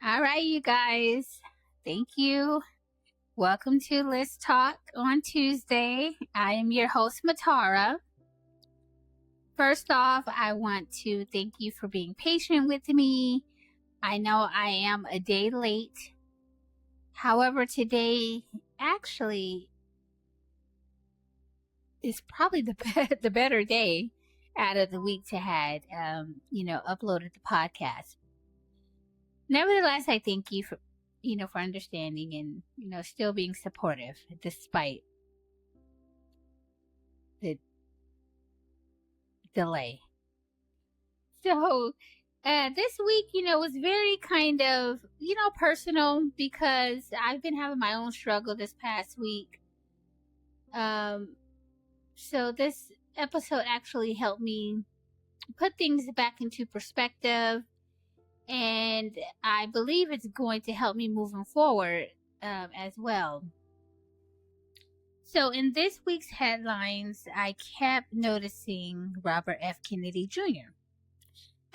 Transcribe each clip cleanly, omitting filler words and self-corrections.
All right, you guys. Thank you. Welcome to Let's Talk on Tuesday. I am your host, Matara. First off, I want to thank you for being patient with me. I know I am a day late. However, today actually is probably the better day out of the week to had, uploaded the podcast. Nevertheless, I thank you for understanding and, still being supportive despite the delay. So, this week, was very kind of, personal because I've been having my own struggle this past week. So this episode actually helped me put things back into perspective, and I believe it's going to help me moving forward as well. So in this week's headlines, I kept noticing Robert F. Kennedy Jr.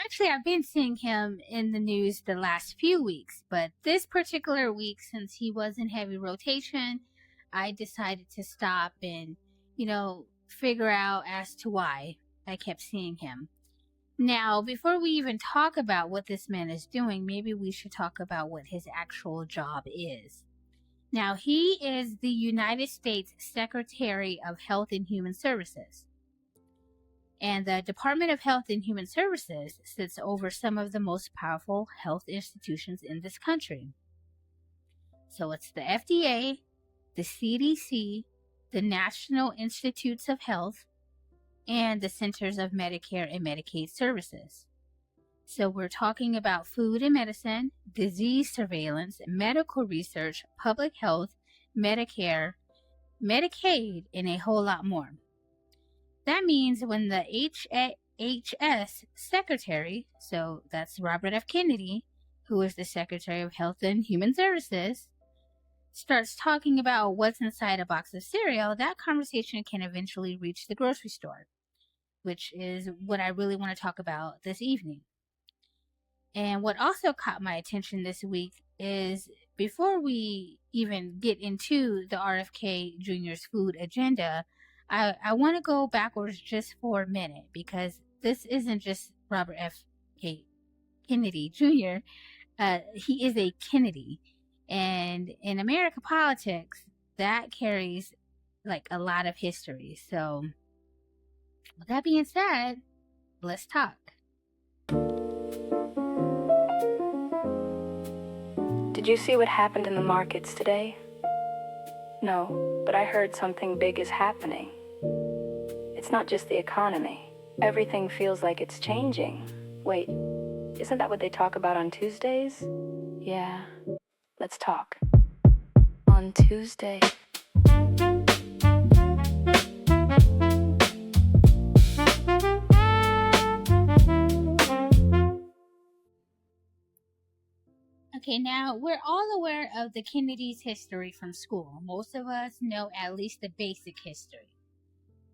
Actually, I've been seeing him in the news the last few weeks, but this particular week, since he was in heavy rotation, I decided to stop and, figure out as to why I kept seeing him. Now, before we even talk about what this man is doing, maybe we should talk about what his actual job is. Now, he is the United States Secretary of Health and Human Services. And the Department of Health and Human Services sits over some of the most powerful health institutions in this country. So it's the FDA, the CDC, the National Institutes of Health, and the Centers of Medicare and Medicaid Services. So we're talking about food and medicine, disease surveillance, medical research, public health, Medicare, Medicaid, and a whole lot more. That means when the HHS Secretary, so that's Robert F. Kennedy, who is the Secretary of Health and Human Services, starts talking about what's inside a box of cereal, that conversation can eventually reach the grocery store, which is what I really want to talk about this evening. And what also caught my attention this week is, before we even get into the RFK Jr.'s food agenda, I want to go backwards just for a minute, because this isn't just Robert F. Kennedy Jr. He is a Kennedy. And in American politics, that carries like a lot of history. So with that being said, let's talk. Did you see what happened in the markets today? No, but I heard something big is happening. It's not just the economy. Everything feels like it's changing. Wait, isn't that what they talk about on Tuesdays? Yeah, let's talk. On Tuesday. Okay, now we're all aware of the Kennedys' history from school. Most of us know at least the basic history.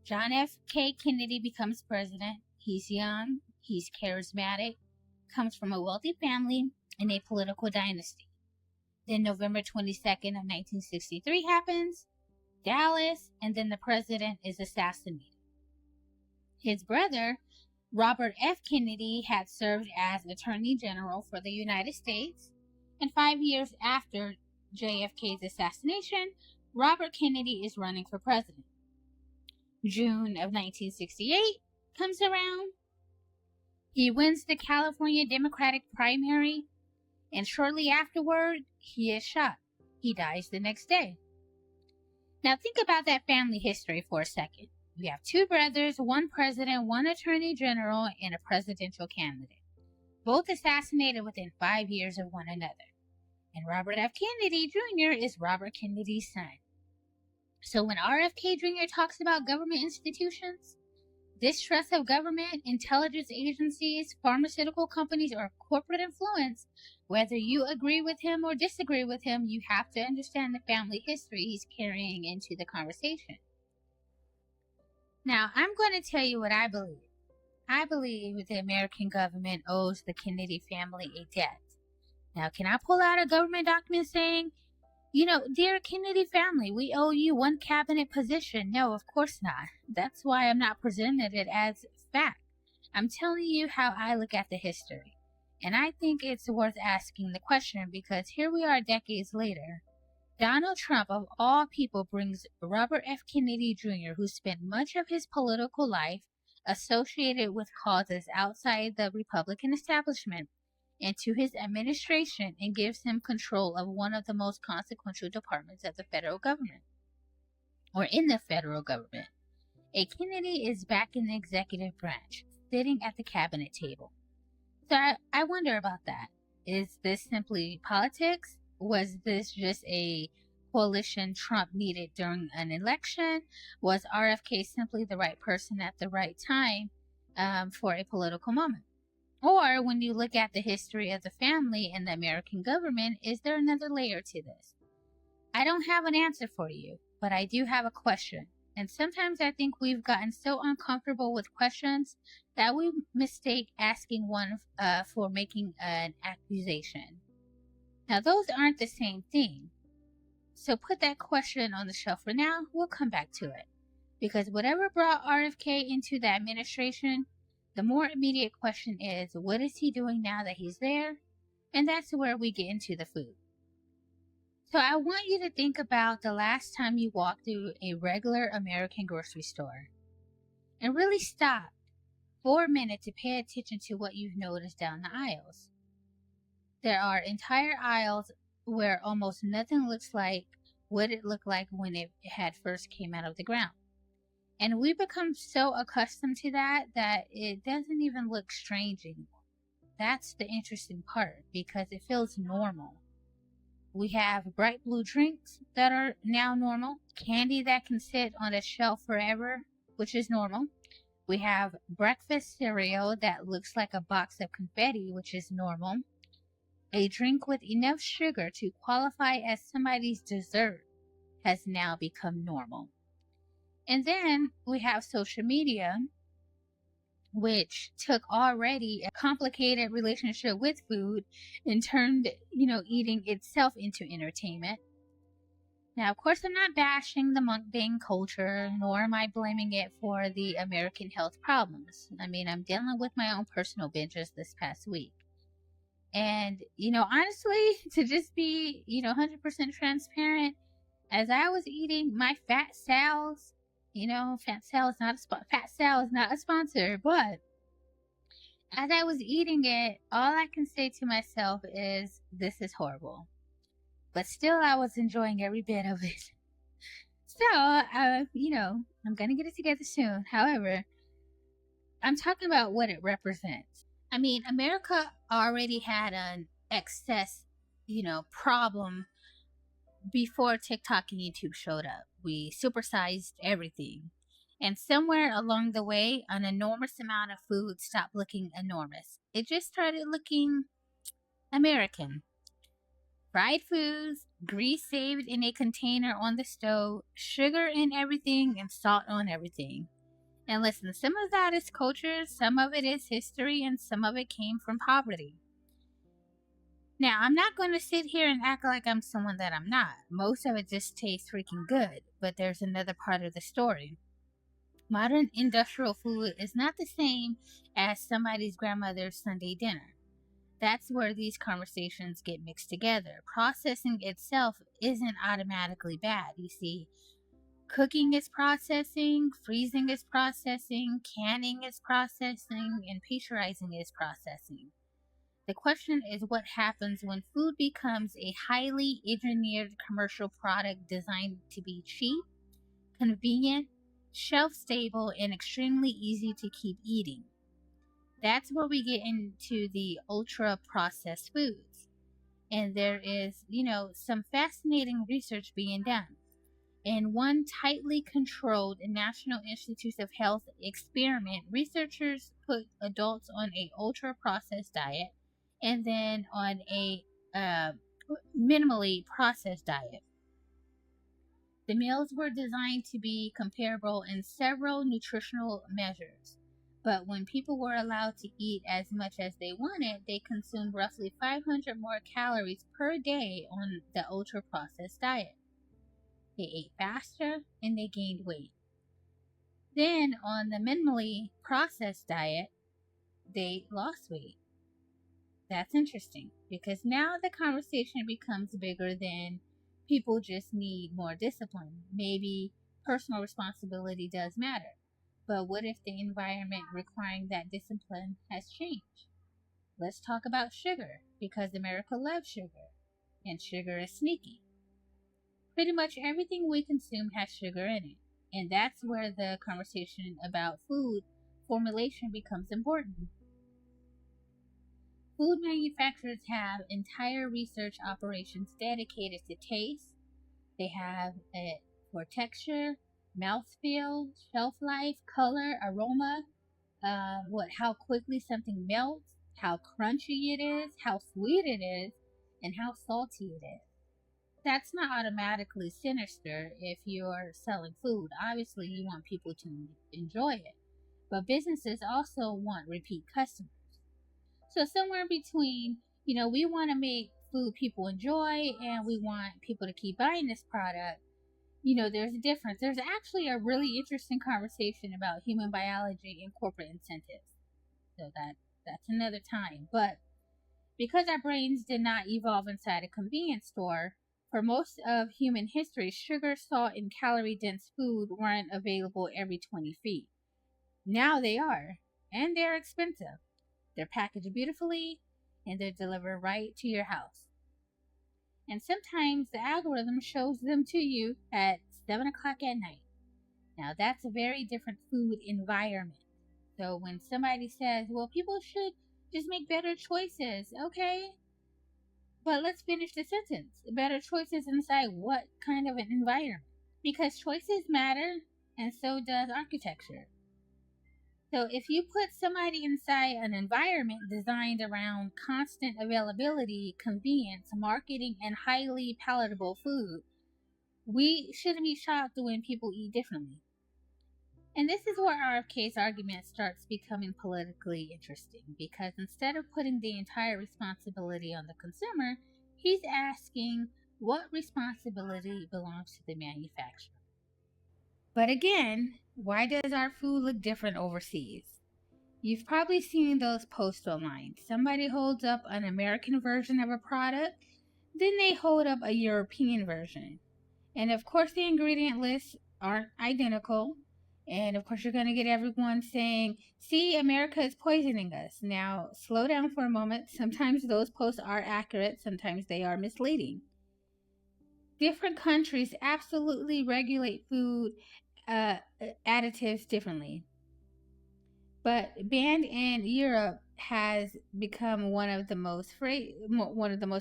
John F. K. Kennedy becomes president. He's young, he's charismatic, comes from a wealthy family in a political dynasty. Then November 22nd of 1963 happens, Dallas, and then the president is assassinated. His brother, Robert F. Kennedy, had served as Attorney General for the United States, and 5 years after JFK's assassination, Robert Kennedy is running for president. June of 1968 comes around. He wins the California Democratic primary, and shortly afterward, he is shot. He dies the next day. Now think about that family history for a second. We have two brothers, one president, one attorney general, and a presidential candidate, both assassinated within 5 years of one another. And Robert F. Kennedy Jr. is Robert Kennedy's son. So when RFK Jr. talks about government institutions, distrust of government, intelligence agencies, pharmaceutical companies, or corporate influence, whether you agree with him or disagree with him, you have to understand the family history he's carrying into the conversation. Now, I'm going to tell you what I believe. I believe the American government owes the Kennedy family a debt. Now, can I pull out a government document saying, dear Kennedy family, we owe you one cabinet position? No, of course not. That's why I'm not presenting it as fact. I'm telling you how I look at the history. And I think it's worth asking the question because here we are decades later. Donald Trump, of all people, brings Robert F. Kennedy Jr., who spent much of his political life associated with causes outside the Republican establishment, into his administration and gives him control of one of the most consequential departments of the federal government, or in the federal government. A Kennedy is back in the executive branch, sitting at the cabinet table. So I wonder about that. Is this simply politics? Was this just a coalition Trump needed during an election? Was RFK simply the right person at the right time for a political moment? Or when you look at the history of the family and the American government, is there another layer to this? I don't have an answer for you, but I do have a question. And sometimes I think we've gotten so uncomfortable with questions that we mistake asking one for making an accusation. Now, those aren't the same thing. So put that question on the shelf for now. We'll come back to it. Because whatever brought RFK into the administration, the more immediate question is, what is he doing now that he's there? And that's where we get into the food. So I want you to think about the last time you walked through a regular American grocery store and really stop for a minute to pay attention to what you've noticed down the aisles. There are entire aisles where almost nothing looks like what it looked like when it had first came out of the ground. And we become so accustomed to that it doesn't even look strange anymore. That's the interesting part because it feels normal. We have bright blue drinks that are now normal, candy that can sit on a shelf forever, which is normal. We have breakfast cereal that looks like a box of confetti, which is normal. A drink with enough sugar to qualify as somebody's dessert has now become normal. And then we have social media, which took already a complicated relationship with food and turned, eating itself into entertainment. Now, of course, I'm not bashing the mukbang culture, nor am I blaming it for the American health problems. I mean, I'm dealing with my own personal binges this past week. And, honestly, to just be, 100% transparent, as I was eating my Fat Sal's, Fat Sal is not a sponsor, but as I was eating it, all I can say to myself is, this is horrible. But still, I was enjoying every bit of it. So, I'm going to get it together soon. However, I'm talking about what it represents. I mean, America already had an excess, problem before TikTok and YouTube showed up. We supersized everything. And somewhere along the way, an enormous amount of food stopped looking enormous. It just started looking American. Fried foods, grease saved in a container on the stove, sugar in everything, and salt on everything. And listen, some of that is culture, some of it is history, and some of it came from poverty. Now, I'm not going to sit here and act like I'm someone that I'm not. Most of it just tastes freaking good, but there's another part of the story. Modern industrial food is not the same as somebody's grandmother's Sunday dinner. That's where these conversations get mixed together. Processing itself isn't automatically bad. You see, cooking is processing, freezing is processing, canning is processing, and pasteurizing is processing. The question is what happens when food becomes a highly engineered commercial product designed to be cheap, convenient, shelf-stable, and extremely easy to keep eating. That's where we get into the ultra-processed foods. And there is, some fascinating research being done. In one tightly controlled National Institutes of Health experiment, researchers put adults on a ultra-processed diet and then on a minimally processed diet. The meals were designed to be comparable in several nutritional measures. But when people were allowed to eat as much as they wanted, they consumed roughly 500 more calories per day on the ultra processed diet. They ate faster and they gained weight. Then on the minimally processed diet, they lost weight. That's interesting because now the conversation becomes bigger than people just need more discipline. Maybe personal responsibility does matter. But what if the environment requiring that discipline has changed? Let's talk about sugar because America loves sugar and sugar is sneaky. Pretty much everything we consume has sugar in it. And that's where the conversation about food formulation becomes important. Food manufacturers have entire research operations dedicated to taste. They have it for texture, mouthfeel, shelf life, color, aroma, how quickly something melts, how crunchy it is, how sweet it is, and how salty it is. That's not automatically sinister if you're selling food. Obviously, you want people to enjoy it, but businesses also want repeat customers. So somewhere between, we want to make food people enjoy and we want people to keep buying this product, there's a difference. There's actually a really interesting conversation about human biology and corporate incentives. So that's another time. But because our brains did not evolve inside a convenience store, for most of human history, sugar, salt, and calorie-dense food weren't available every 20 feet. Now they are, and they're expensive. They're packaged beautifully, and they're delivered right to your house. And sometimes the algorithm shows them to you at 7 o'clock at night. Now that's a very different food environment. So when somebody says, well, people should just make better choices, okay? But let's finish the sentence. Better choices inside what kind of an environment? Because choices matter, and so does architecture. So if you put somebody inside an environment designed around constant availability, convenience, marketing, and highly palatable food, we shouldn't be shocked when people eat differently. And this is where RFK's argument starts becoming politically interesting, because instead of putting the entire responsibility on the consumer, he's asking what responsibility belongs to the manufacturer. But again, why does our food look different overseas? You've probably seen those posts online. Somebody holds up an American version of a product, then they hold up a European version. And of course, the ingredient lists aren't identical. And of course, you're going to get everyone saying, see, America is poisoning us. Now, slow down for a moment. Sometimes those posts are accurate, sometimes they are misleading. Different countries absolutely regulate food additives differently. But banned in Europe has become one of the most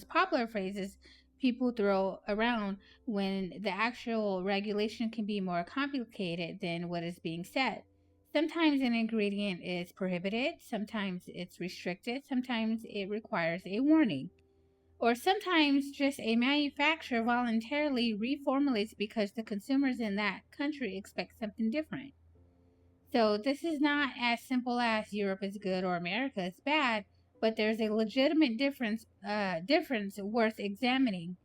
popular phrases people throw around when the actual regulation can be more complicated than what is being said. Sometimes an ingredient is prohibited, sometimes it's restricted, sometimes it requires a warning. Or sometimes just a manufacturer voluntarily reformulates because the consumers in that country expect something different. So this is not as simple as Europe is good or America is bad, but there's a legitimate difference worth examining.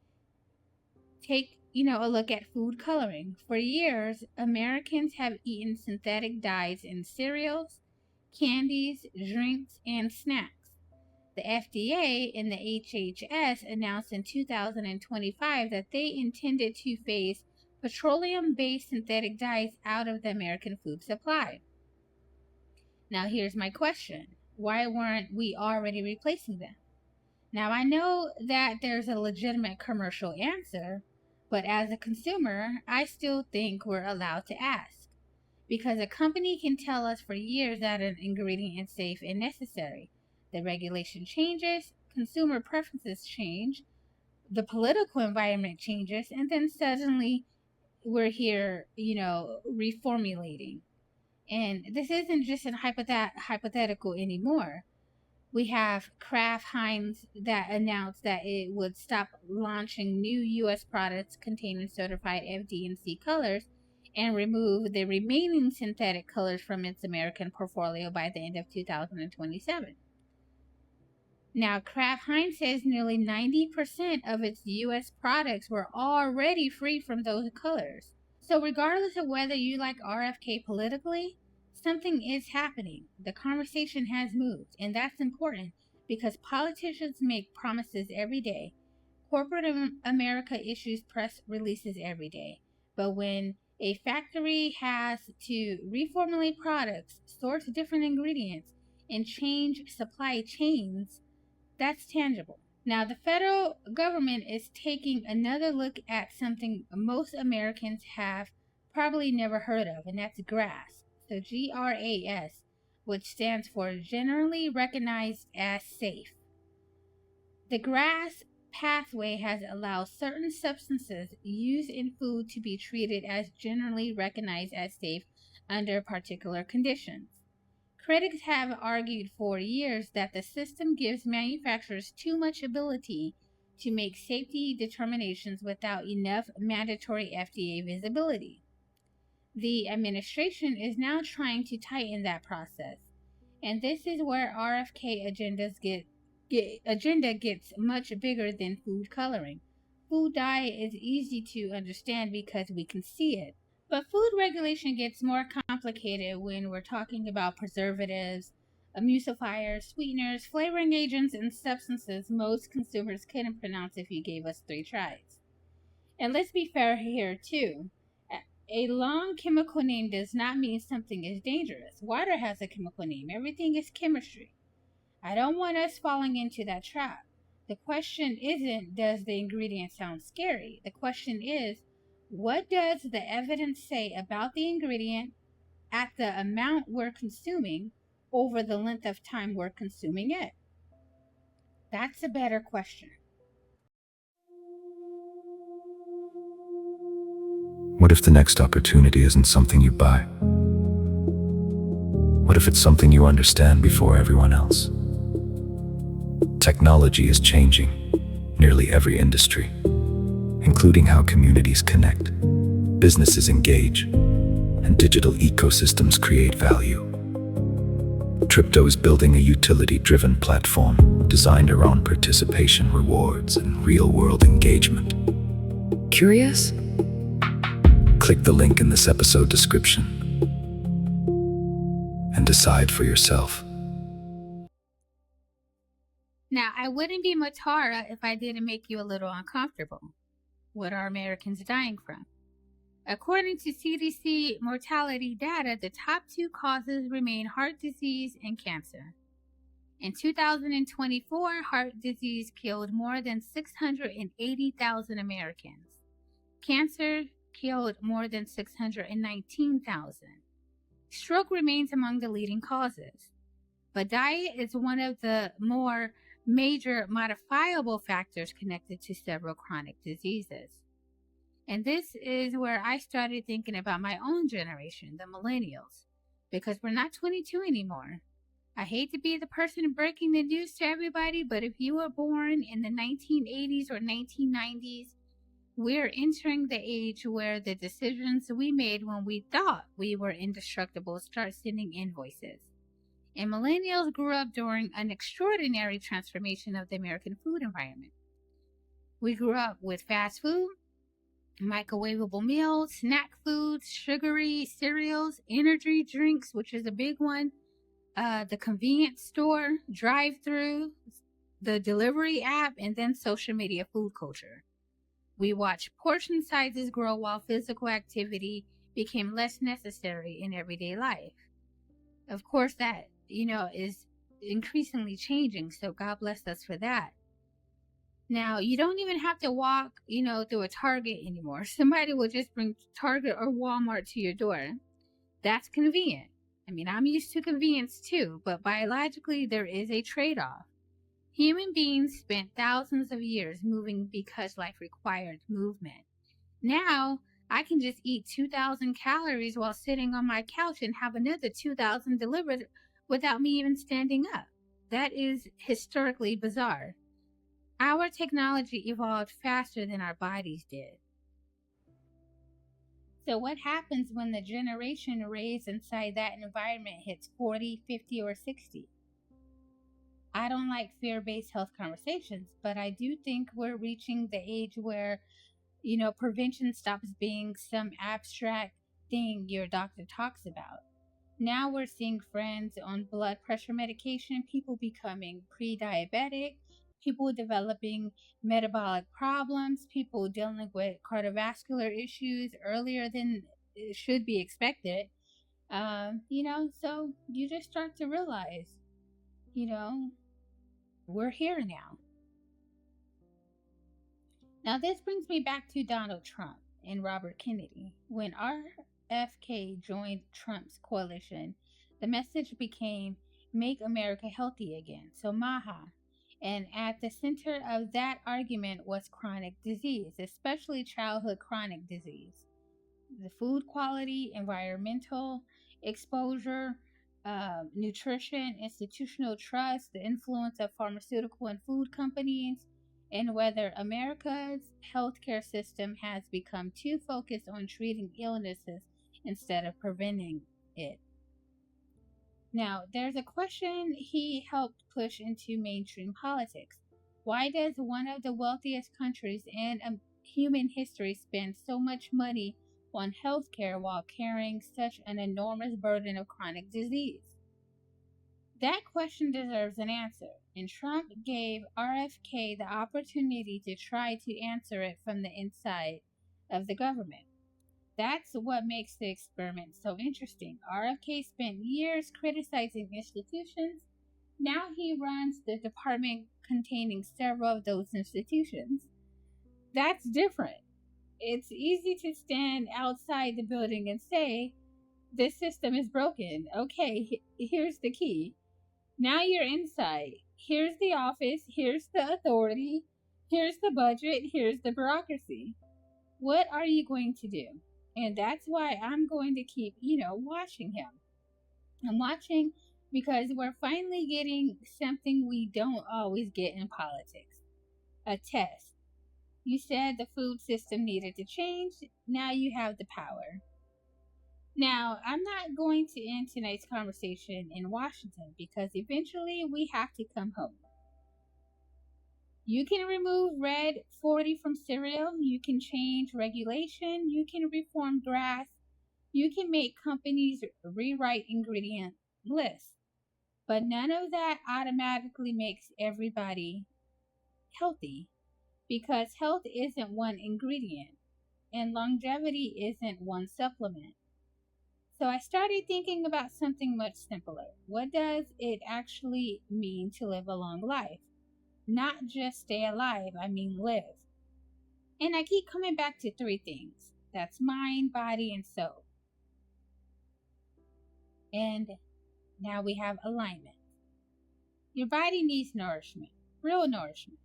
Take, a look at food coloring. For years, Americans have eaten synthetic dyes in cereals, candies, drinks, and snacks. The FDA and the HHS announced in 2025 that they intended to phase petroleum-based synthetic dyes out of the American food supply. Now here's my question. Why weren't we already replacing them? Now I know that there's a legitimate commercial answer, but as a consumer, I still think we're allowed to ask. Because a company can tell us for years that an ingredient is safe and necessary. The regulation changes, consumer preferences change, the political environment changes, and then suddenly we're here, reformulating. And this isn't just an hypothetical anymore. We have Kraft Heinz that announced that it would stop launching new U.S. products containing certified FD&C colors and remove the remaining synthetic colors from its American portfolio by the end of 2027. Now, Kraft Heinz says nearly 90% of its U.S. products were already free from those colors. So regardless of whether you like RFK politically, something is happening. The conversation has moved, and that's important because politicians make promises every day. Corporate America issues press releases every day. But when a factory has to reformulate products, source different ingredients, and change supply chains, that's tangible. Now, the federal government is taking another look at something most Americans have probably never heard of, and that's GRAS. So GRAS, which stands for Generally Recognized as Safe. The GRAS pathway has allowed certain substances used in food to be treated as generally recognized as safe under particular conditions. Critics have argued for years that the system gives manufacturers too much ability to make safety determinations without enough mandatory FDA visibility. The administration is now trying to tighten that process, and this is where RFK agenda gets much bigger than food coloring. Food dye is easy to understand because we can see it. But food regulation gets more complicated when we're talking about preservatives, emulsifiers, sweeteners, flavoring agents, and substances most consumers couldn't pronounce if you gave us 3 tries. And let's be fair here, too. A long chemical name does not mean something is dangerous. Water has a chemical name. Everything is chemistry. I don't want us falling into that trap. The question isn't, does the ingredient sound scary? The question is, what does the evidence say about the ingredient at the amount we're consuming over the length of time we're consuming it? That's a better question. What if the next opportunity isn't something you buy? What if it's something you understand before everyone else? Technology is changing nearly every industry, including how communities connect, businesses engage, and digital ecosystems create value. Tripto is building a utility-driven platform designed around participation rewards and real-world engagement. Curious? Click the link in this episode description and decide for yourself. Now, I wouldn't be Matara if I didn't make you a little uncomfortable. What are Americans dying from? According to CDC mortality data, the top 2 causes remain heart disease and cancer. In 2024, heart disease killed more than 680,000 Americans. Cancer killed more than 619,000. Stroke remains among the leading causes. But diet is one of the more major modifiable factors connected to several chronic diseases. And this is where I started thinking about my own generation, the millennials, because we're not 22 anymore. I hate to be the person breaking the news to everybody, but if you were born in the 1980s or 1990s, we're entering the age where the decisions we made when we thought we were indestructible start sending invoices. And millennials grew up during an extraordinary transformation of the American food environment. We grew up with fast food, microwavable meals, snack foods, sugary cereals, energy drinks, which is a big one, the convenience store, drive-through, the delivery app, and then social media food culture. We watched portion sizes grow while physical activity became less necessary in everyday life. Of course, that, is increasingly changing, so God bless us for that. Now, you don't even have to walk, through a Target anymore. Somebody will just bring Target or Walmart to your door. That's convenient. I mean, I'm used to convenience too, but biologically, there is a trade-off. Human beings spent thousands of years moving because life required movement. Now, I can just eat 2,000 calories while sitting on my couch and have another 2,000 delivered without me even standing up. That is historically bizarre. Our technology evolved faster than our bodies did. So what happens when the generation raised inside that environment hits 40, 50, or 60? I don't like fear-based health conversations, but I do think we're reaching the age where, prevention stops being some abstract thing your doctor talks about. Now we're seeing friends on blood pressure medication, people becoming pre-diabetic, people developing metabolic problems, people dealing with cardiovascular issues earlier than it should be expected. So you just start to realize, you know, we're here now. Now, this brings me back to Donald Trump and Robert Kennedy. When RFK joined Trump's coalition, the message became Make America Healthy Again, so MAHA. And at the center of that argument was chronic disease, especially childhood chronic disease. The food quality, environmental exposure, nutrition, institutional trust, the influence of pharmaceutical and food companies, and whether America's healthcare system has become too focused on treating illnesses instead of preventing it. Now, there's a question he helped push into mainstream politics. Why does one of the wealthiest countries in human history spend so much money on healthcare while carrying such an enormous burden of chronic disease? That question deserves an answer, and Trump gave RFK the opportunity to try to answer it from the inside of the government. That's what makes the experiment so interesting. RFK spent years criticizing institutions. Now he runs the department containing several of those institutions. That's different. It's easy to stand outside the building and say, this system is broken. Okay, here's the key. Now you're inside. Here's the office. Here's the authority. Here's the budget. Here's the bureaucracy. What are you going to do? And that's why I'm going to keep, watching him. I'm watching because we're finally getting something we don't always get in politics. A test. You said the food system needed to change. Now you have the power. Now, I'm not going to end tonight's conversation in Washington because eventually we have to come home. You can remove red 40 from cereal. You can change regulation. You can reform grass. You can make companies rewrite ingredient lists. But none of that automatically makes everybody healthy because health isn't one ingredient and longevity isn't one supplement. So I started thinking about something much simpler. What does it actually mean to live a long life? Not just stay alive, I mean live. And I keep coming back to three things. That's mind, body, and soul. And now we have alignment. Your body needs nourishment, real nourishment.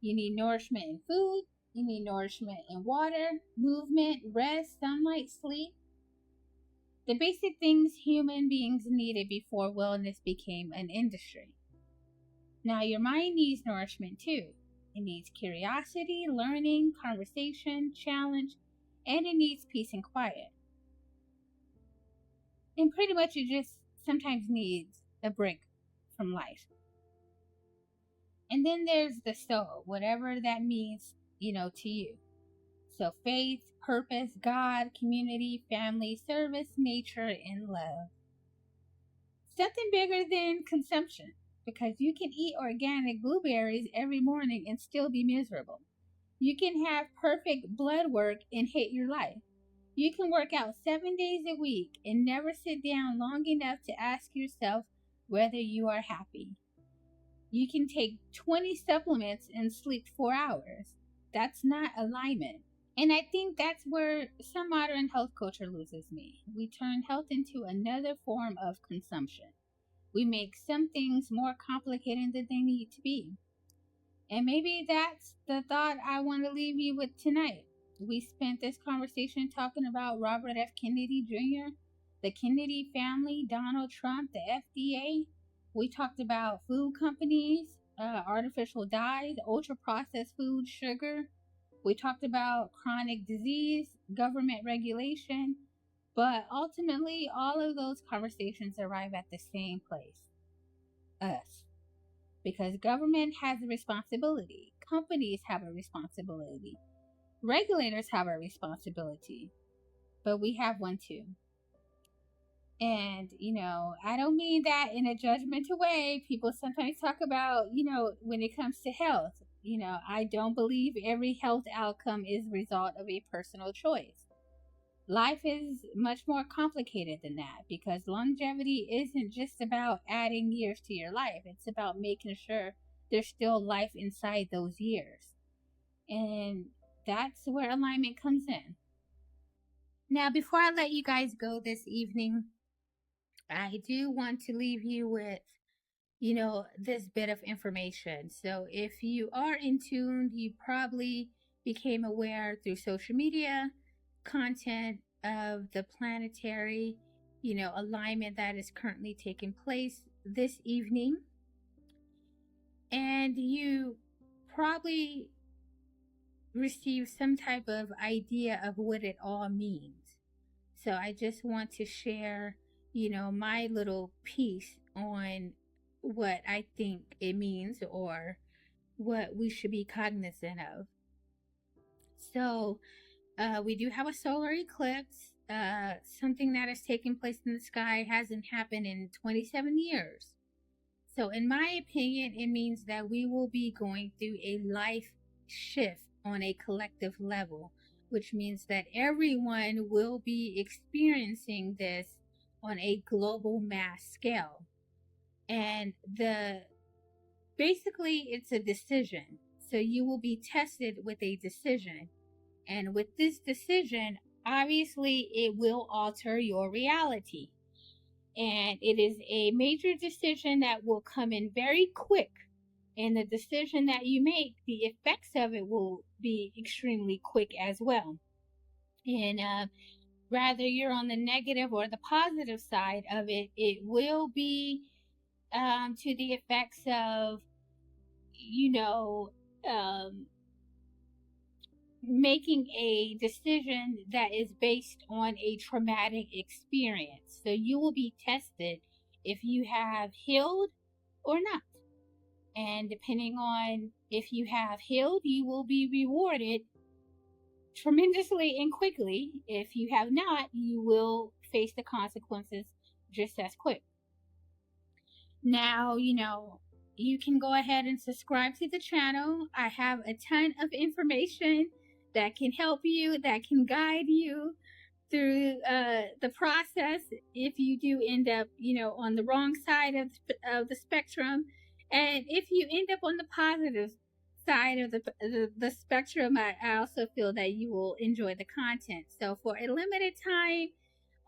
You need nourishment in food. You need nourishment in water, movement, rest, sunlight, sleep. The basic things human beings needed before wellness became an industry. Now your mind needs nourishment too. It needs curiosity, learning, conversation, challenge, and it needs peace and quiet. And pretty much it just sometimes needs a break from life. And then there's the soul, whatever that means, to you. So faith, purpose, God, community, family, service, nature, and love. Something bigger than consumption, because you can eat organic blueberries every morning and still be miserable. You can have perfect blood work and hate your life. You can work out 7 days a week and never sit down long enough to ask yourself whether you are happy. You can take 20 supplements and sleep 4 hours. That's not alignment. And I think that's where some modern health culture loses me. We turn health into another form of consumption. We make some things more complicated than they need to be. And maybe that's the thought I want to leave you with tonight. We spent this conversation talking about Robert F. Kennedy Jr., the Kennedy family, Donald Trump, the FDA. We talked about food companies, artificial dyes, ultra-processed food, sugar. We talked about chronic disease, government regulation, but ultimately all of those conversations arrive at the same place, us. Because government has a responsibility, companies have a responsibility, regulators have a responsibility, but we have one too. And, I don't mean that in a judgmental way. People sometimes talk about, when it comes to health, I don't believe every health outcome is a result of a personal choice. Life is much more complicated than that, because longevity isn't just about adding years to your life. It's about making sure there's still life inside those years. And that's where alignment comes in. Now, before I let you guys go this evening, I do want to leave you with, this bit of information. So if you are in tune, you probably became aware through social media content of the planetary, alignment that is currently taking place this evening. And you probably received some type of idea of what it all means. So I just want to share, my little piece on what I think it means or what we should be cognizant of. So we do have a solar eclipse. Something that has taken place in the sky hasn't happened in 27 years. So in my opinion, it means that we will be going through a life shift on a collective level, which means that everyone will be experiencing this on a global mass scale. And basically it's a decision. So you will be tested with a decision. And with this decision, obviously it will alter your reality. And it is a major decision that will come in very quick. And the decision that you make, the effects of it will be extremely quick as well. And whether you're on the negative or the positive side of it, it will be to the effects of, making a decision that is based on a traumatic experience. So you will be tested if you have healed or not. And depending on if you have healed, you will be rewarded tremendously and quickly. If you have not, you will face the consequences just as quick. Now, you can go ahead and subscribe to the channel. I have a ton of information that can help you, that can guide you through the process if you do end up, on the wrong side of the spectrum. And if you end up on the positive side of the spectrum, I also feel that you will enjoy the content. So for a limited time,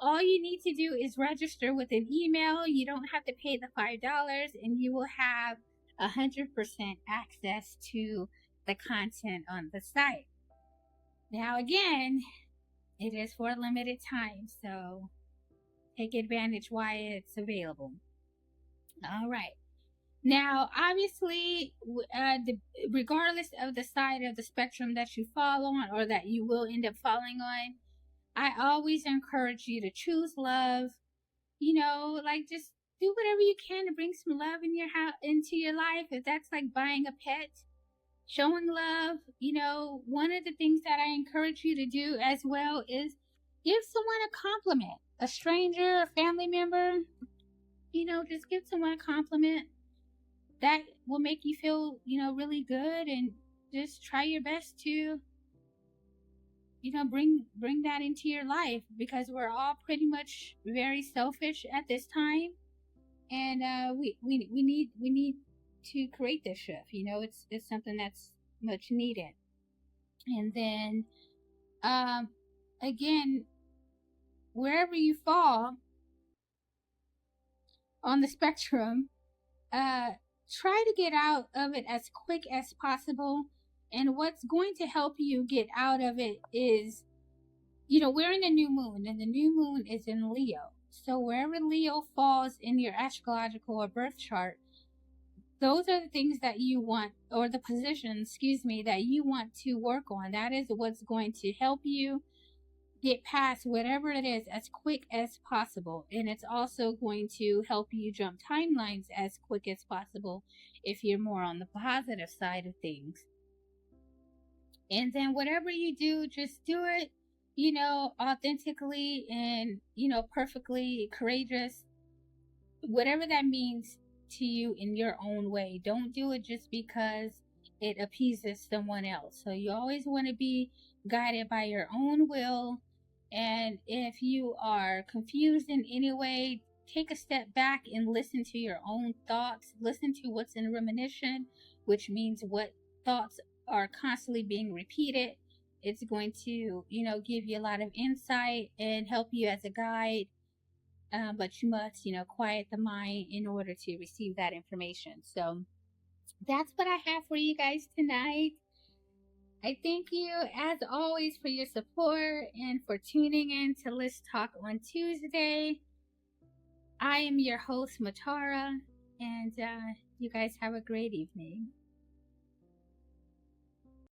all you need to do is register with an email. You don't have to pay the $5, and you will have 100% access to the content on the site. Now, again, it is for a limited time, so take advantage while it's available. All right. Now, obviously, regardless of the side of the spectrum that you fall on or that you will end up falling on, I always encourage you to choose love. Just do whatever you can to bring some love into your life. If that's like buying a pet, showing love, one of the things that I encourage you to do as well is give someone a compliment. A stranger, a family member, just give someone a compliment. That will make you feel, really good, and just try your best to, bring that into your life, because we're all pretty much very selfish at this time, and we need to create this shift. It's something that's much needed. And then again, wherever you fall on the spectrum, try to get out of it as quick as possible. And what's going to help you get out of it is, we're in a new moon, and the new moon is in Leo. So wherever Leo falls in your astrological or birth chart, those are the things that you want, or the positions, that you want to work on. That is what's going to help you get past whatever it is as quick as possible. And it's also going to help you jump timelines as quick as possible if you're more on the positive side of things. And then whatever you do, just do it, authentically and, perfectly courageous. Whatever that means to you in your own way. Don't do it just because it appeases someone else. So you always want to be guided by your own will. And if you are confused in any way, take a step back and listen to your own thoughts. Listen to what's in rumination, which means what thoughts are constantly being repeated. It's going to, give you a lot of insight and help you as a guide. But you must, quiet the mind in order to receive that information. So that's what I have for you guys tonight. I thank you, as always, for your support and for tuning in to Let's Talk on Tuesday. I am your host, Matara, and you guys have a great evening.